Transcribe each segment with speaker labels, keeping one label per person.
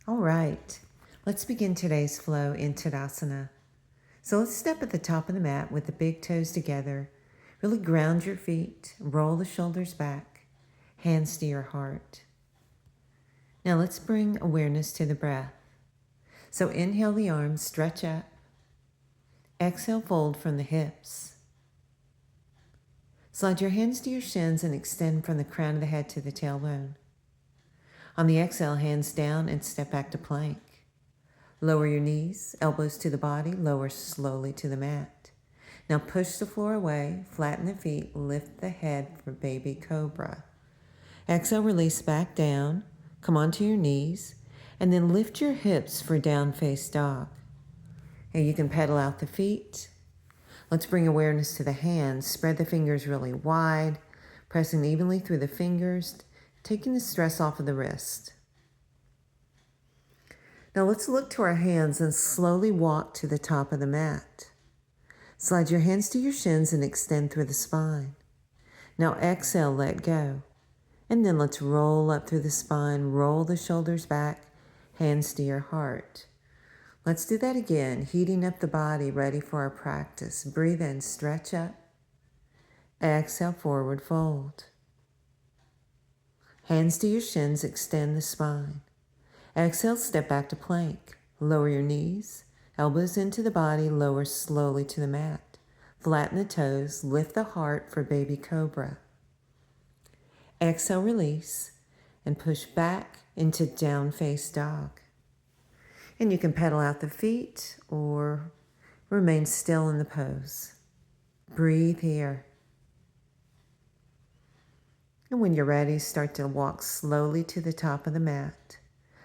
Speaker 1: All right, let's begin today's flow in Tadasana. So let's step at the top of the mat with the big toes together. Really ground your feet, roll the shoulders back, hands to your heart. Now let's bring awareness to the breath. So inhale the arms, stretch up. Exhale, fold from the hips. Slide your hands to your shins and extend from the crown of the head to the tailbone. On the exhale, hands down and step back to plank. Lower your knees, elbows to the body, lower slowly to the mat. Now push the floor away, flatten the feet, lift the head for baby cobra. Exhale, release back down, come onto your knees, and then lift your hips for down face dog. And you can pedal out the feet. Let's bring awareness to the hands. Spread the fingers really wide, pressing evenly through the fingers, taking the stress off of the wrist. Now let's look to our hands and slowly walk to the top of the mat. Slide your hands to your shins and extend through the spine. Now exhale, let go. And then let's roll up through the spine, roll the shoulders back, hands to your heart. Let's do that again, heating up the body, ready for our practice. Breathe in, stretch up. Exhale, forward fold. Hands to your shins, extend the spine. Exhale, step back to plank. Lower your knees, elbows into the body, lower slowly to the mat. Flatten the toes, lift the heart for baby cobra. Exhale, release, and push back into down face dog. And you can pedal out the feet or remain still in the pose. Breathe here. And when you're ready, start to walk slowly to the top of the mat.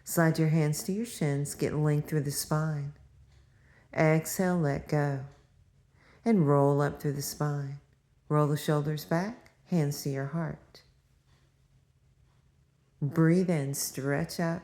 Speaker 1: Slide your hands to your shins, get length through the spine. Exhale, let go. And roll up through the spine. Roll the shoulders back, hands to your heart. Breathe in, stretch up.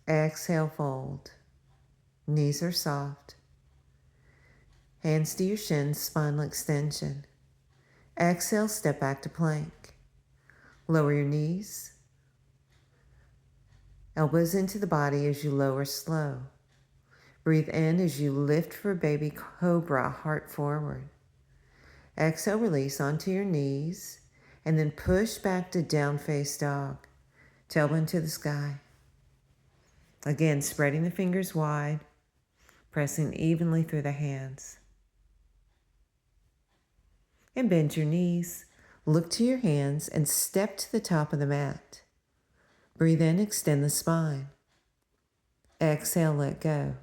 Speaker 1: Exhale, fold. Knees are soft. Hands to your shins, spinal extension. Exhale, step back to plank. Lower your knees. Elbows into the body as you lower slow. Breathe in as you lift for baby cobra, heart forward. Exhale, release onto your knees, and then push back to down face dog. Tailbone to the sky. Again, spreading the fingers wide, pressing evenly through the hands. And bend your knees, look to your hands, and step to the top of the mat. Breathe in, extend the spine. Exhale, let go.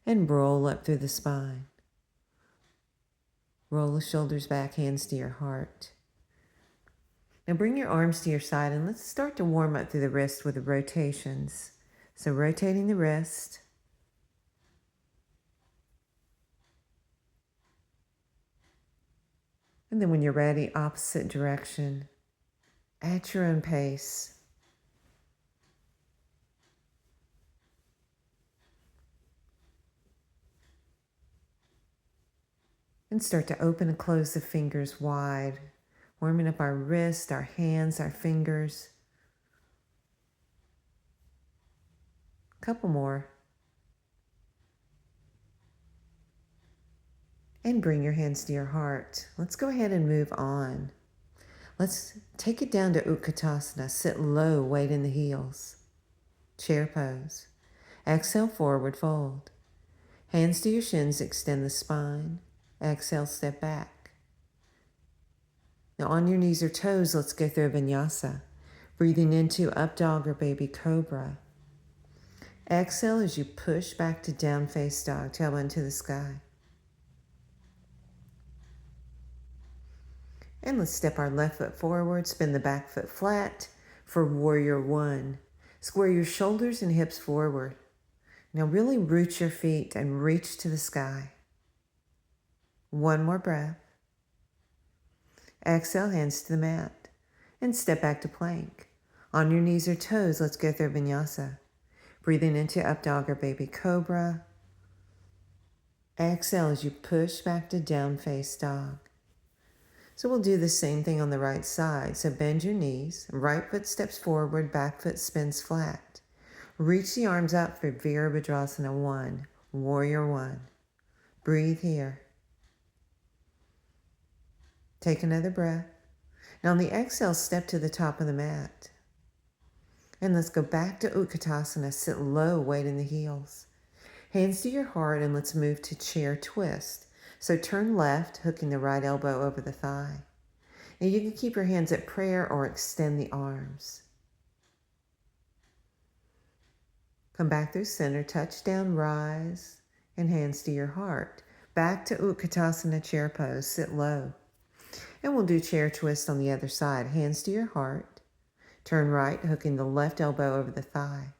Speaker 1: And roll up through the spine. Roll the shoulders back, hands to your heart. Now bring your arms to your side and let's start to warm up through the wrist with the rotations. So rotating the wrist. And then when you're ready, opposite direction at your own pace. And start to open and close the fingers wide, warming up our wrists, our hands, our fingers. A couple more. And bring your hands to your heart. Let's go ahead and move on. Let's take it down to Utkatasana. Sit low, weight in the heels. Chair pose. Exhale, forward fold. Hands to your shins, extend the spine. Exhale, step back. Now on your knees or toes, let's go through a vinyasa. Breathing into up dog or baby cobra. Exhale as you push back to down face dog, tailbone to the sky. And let's step our left foot forward, spin the back foot flat for warrior one. Square your shoulders and hips forward. Now really root your feet and reach to the sky. One more breath. Exhale, hands to the mat. And step back to plank. On your knees or toes, let's go through vinyasa. Breathing into up dog or baby cobra. Exhale as you push back to down face dog. So we'll do the same thing on the right side. So bend your knees, right foot steps forward, back foot spins flat. Reach the arms up for Virabhadrasana 1, Warrior 1. Breathe here. Take another breath. Now on the exhale, step to the top of the mat. And let's go back to Utkatasana. Sit low, weight in the heels. Hands to your heart, and let's move to chair twist. So turn left, hooking the right elbow over the thigh. And you can keep your hands at prayer or extend the arms. Come back through center, touch down, rise, and hands to your heart. Back to Utkatasana chair pose, sit low. And we'll do chair twist on the other side. Hands to your heart. Turn right, hooking the left elbow over the thigh.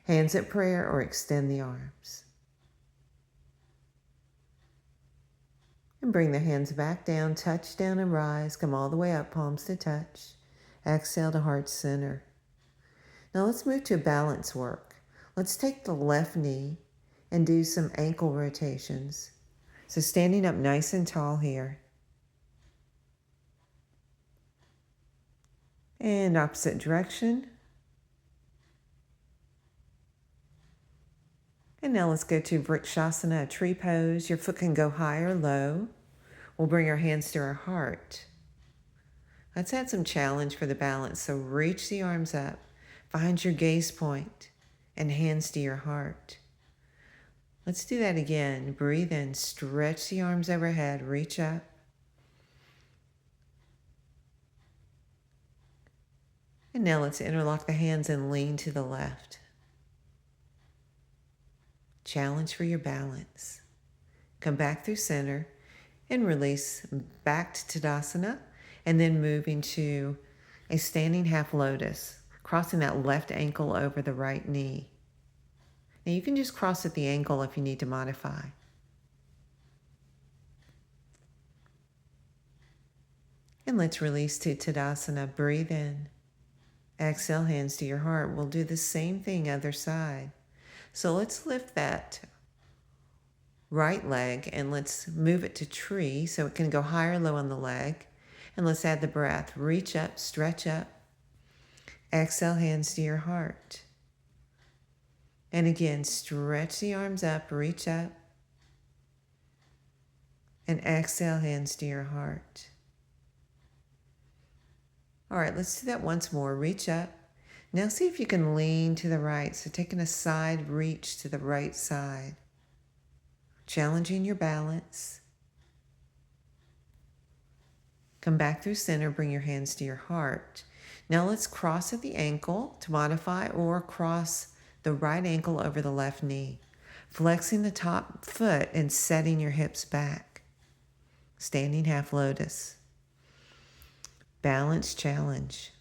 Speaker 1: Hands at prayer or extend the arms. And bring the hands back down, touch down and rise. Come all the way up, palms to touch. Exhale to heart center. Now let's move to balance work. Let's take the left knee and do some ankle rotations. So standing up nice and tall here. And opposite direction. And now let's go to Vrikshasana, a tree pose. Your foot can go high or low. We'll bring our hands to our heart. Let's add some challenge for the balance. So reach the arms up, find your gaze point, and hands to your heart. Let's do that again. Breathe in, stretch the arms overhead, reach up. And now let's interlock the hands and lean to the left. Challenge for your balance. Come back through center and release back to Tadasana, and then moving to a standing half lotus, crossing that left ankle over the right knee. Now you can just cross at the ankle if you need to modify. And let's release to Tadasana. Breathe in. Exhale, hands to your heart. We'll do the same thing other side. So let's lift that right leg and let's move it to tree so it can go high or low on the leg. And let's add the breath. Reach up, stretch up. Exhale, hands to your heart. And again, stretch the arms up, reach up. And exhale, hands to your heart. All right, let's do that once more. Reach up. Now see if you can lean to the right. So taking a side reach to the right side. Challenging your balance. Come back through center, bring your hands to your heart. Now let's cross at the ankle to modify, or cross the right ankle over the left knee. Flexing the top foot and setting your hips back. Standing half lotus. Balance challenge.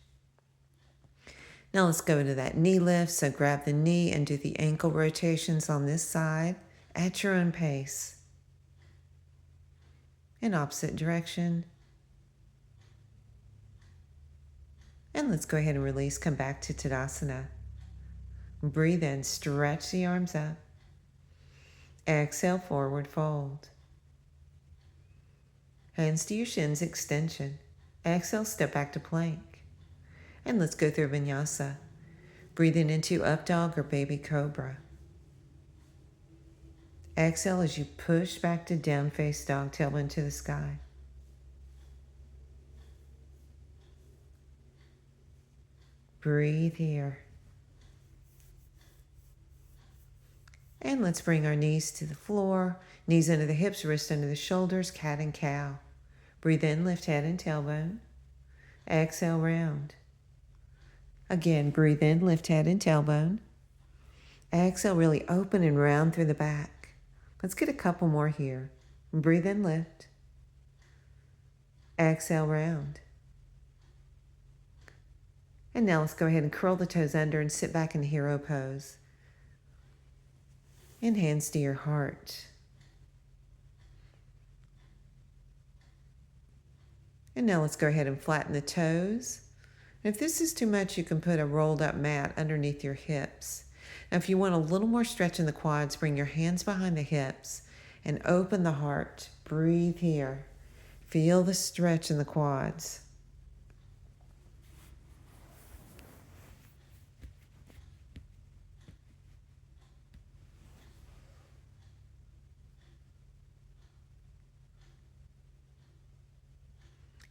Speaker 1: Now let's go to that knee lift. So grab the knee and do the ankle rotations on this side at your own pace. In opposite direction. And let's go ahead and release. Come back to Tadasana. Breathe in, stretch the arms up. Exhale, forward fold. Hands to your shins, extension. Exhale, step back to plank. And let's go through vinyasa. Breathing into up dog or baby cobra. Exhale as you push back to down face dog, tailbone to the sky. Breathe here. And let's bring our knees to the floor. Knees under the hips, wrists under the shoulders, cat and cow. Breathe in, lift head and tailbone. Exhale, round. Again, breathe in, lift head and tailbone. Exhale, really open and round through the back. Let's get a couple more here. Breathe in, lift. Exhale, round. And now let's go ahead and curl the toes under and sit back in hero pose. And hands to your heart. And now let's go ahead and flatten the toes. And if this is too much, you can put a rolled up mat underneath your hips. Now, if you want a little more stretch in the quads, bring your hands behind the hips and open the heart. Breathe here. Feel the stretch in the quads.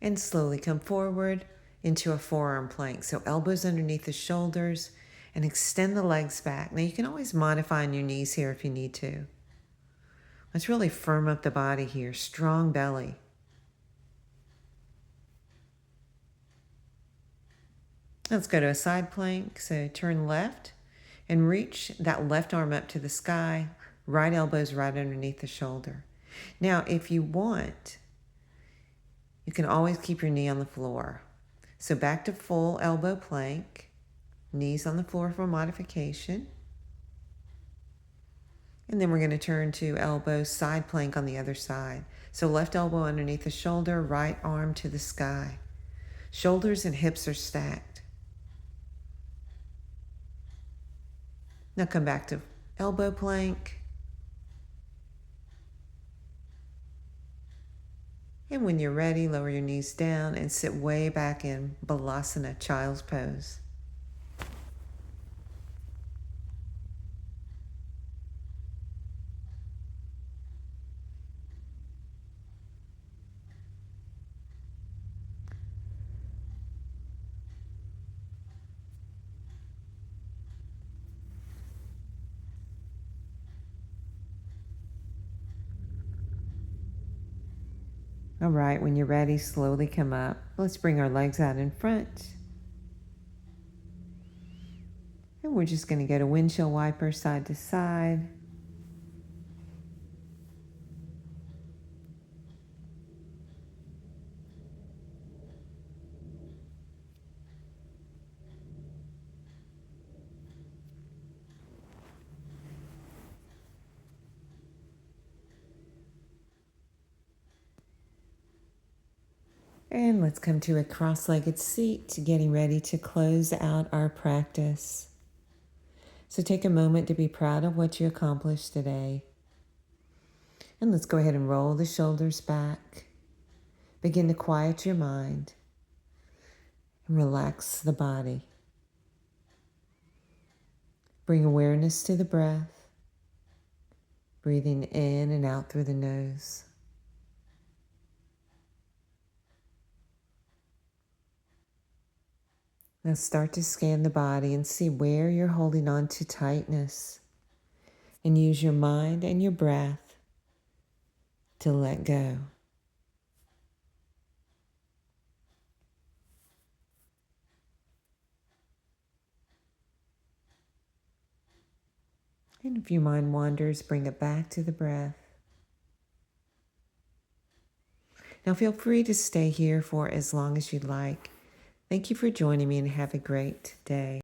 Speaker 1: And slowly come forward into a forearm plank. So elbows underneath the shoulders and extend the legs back. Now you can always modify on your knees here if you need to. Let's really firm up the body here. Strong belly. Let's go to a side plank. So turn left and reach that left arm up to the sky. Right elbow's right underneath the shoulder. Now, if you want, you can always keep your knee on the floor. So back to full elbow plank. Knees on the floor for modification. And then we're going to turn to elbow side plank on the other side. So left elbow underneath the shoulder, right arm to the sky. Shoulders and hips are stacked. Now come back to elbow plank. And when you're ready, lower your knees down and sit way back in Balasana, child's pose. All right, when you're ready, slowly come up. Let's bring our legs out in front. And we're just going to go to windshield wiper side to side. And let's come to a cross-legged seat, getting ready to close out our practice. So take a moment to be proud of what you accomplished today. And let's go ahead and roll the shoulders back. Begin to quiet your mind and relax the body. Bring awareness to the breath, breathing in and out through the nose. Now start to scan the body and see where you're holding on to tightness, and use your mind and your breath to let go. And if your mind wanders, bring it back to the breath. Now feel free to stay here for as long as you'd like. Thank you for joining me and have a great day.